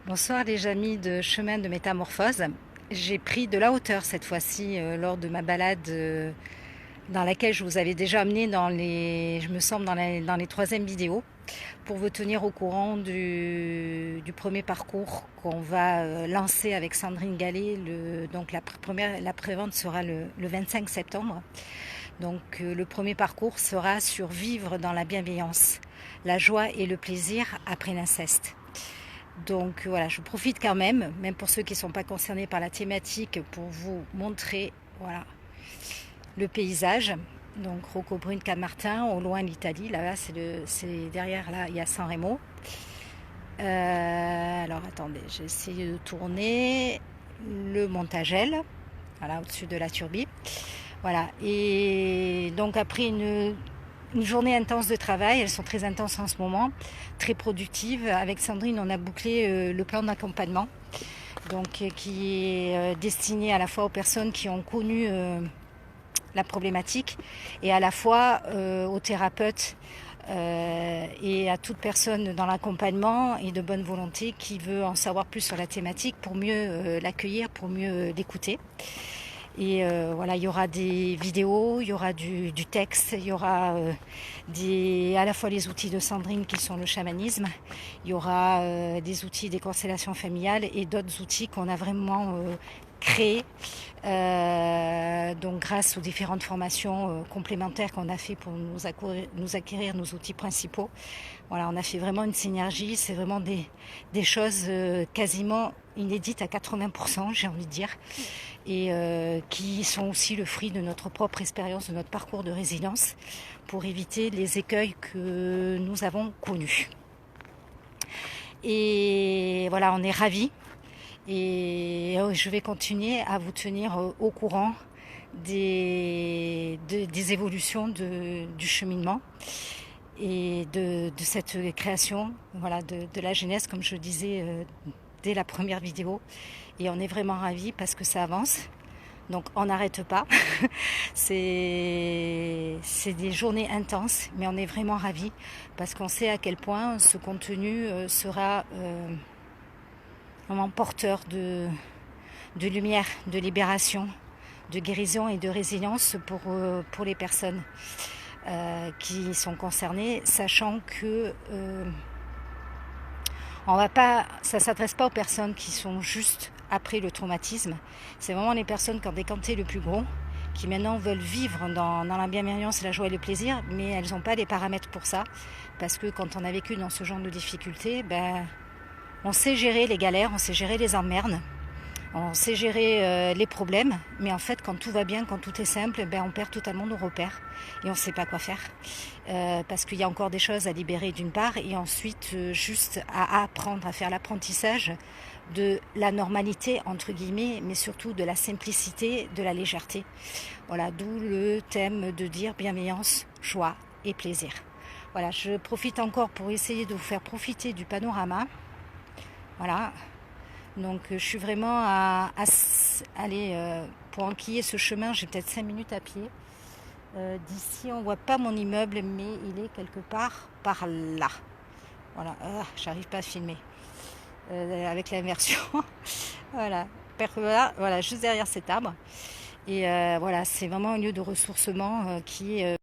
Bonsoir les amis de Chemin de Métamorphose. J'ai pris de la hauteur cette fois-ci lors de ma balade dans laquelle je vous avais déjà amené je me semble, dans les troisièmes vidéos pour vous tenir au courant du premier parcours qu'on va lancer avec Sandrine Gallet. Donc la prévente sera le 25 septembre. Donc le premier parcours sera sur vivre dans la bienveillance, la joie et le plaisir après l'inceste. Donc voilà, je profite quand même pour ceux qui ne sont pas concernés par la thématique, pour vous montrer voilà, le paysage. Donc Roccobrune, Cap-Martin, au loin l'Italie, là c'est derrière, là il y a San Remo. Alors attendez, j'ai essayé de tourner le Montagel, voilà, au-dessus de la Turbie. Voilà, et donc après une journée intense de travail, elles sont très intenses en ce moment, très productives. Avec Sandrine, on a bouclé le plan d'accompagnement, donc qui est destiné à la fois aux personnes qui ont connu la problématique et à la fois aux thérapeutes et à toute personne dans l'accompagnement et de bonne volonté qui veut en savoir plus sur la thématique pour mieux l'accueillir, pour mieux l'écouter. Et voilà, il y aura des vidéos, il y aura du texte, il y aura à la fois les outils de Sandrine qui sont le chamanisme, il y aura des outils des constellations familiales et d'autres outils qu'on a vraiment créés donc grâce aux différentes formations complémentaires qu'on a fait pour nous acquérir nos outils principaux. Voilà, on a fait vraiment une synergie, c'est vraiment des choses quasiment inédites à 80%, j'ai envie de dire, et qui sont aussi le fruit de notre propre expérience, de notre parcours de résilience, pour éviter les écueils que nous avons connus. Et voilà, on est ravis. Et je vais continuer à vous tenir au courant des évolutions du cheminement et de cette création, voilà, de la jeunesse, comme je disais dès la première vidéo. Et on est vraiment ravis parce que ça avance. Donc on n'arrête pas. C'est des journées intenses, mais on est vraiment ravis parce qu'on sait à quel point ce contenu sera vraiment porteur de lumière, de libération, de guérison et de résilience pour les personnes qui sont concernées, sachant que ça ne s'adresse pas aux personnes qui sont juste après le traumatisme. C'est vraiment les personnes qui ont décanté le plus gros, qui maintenant veulent vivre dans la bienveillance, la joie et le plaisir, mais elles n'ont pas les paramètres pour ça, parce que quand on a vécu dans ce genre de difficultés, on sait gérer les galères, on sait gérer les emmerdes, on sait gérer les problèmes, mais en fait quand tout va bien, quand tout est simple, on perd totalement nos repères et on ne sait pas quoi faire. Parce qu'il y a encore des choses à libérer d'une part, et ensuite juste à apprendre, à faire l'apprentissage de la normalité entre guillemets, mais surtout de la simplicité, de la légèreté. Voilà, d'où le thème de dire bienveillance, joie et plaisir. Voilà, je profite encore pour essayer de vous faire profiter du panorama. Voilà, donc je suis vraiment à aller pour enquiller ce chemin, j'ai peut-être 5 minutes à pied. D'ici on voit pas mon immeuble, mais il est quelque part par là. Voilà, j'arrive pas à filmer avec l'inversion. Voilà, voilà, juste derrière cet arbre. Et voilà, c'est vraiment un lieu de ressourcement qui est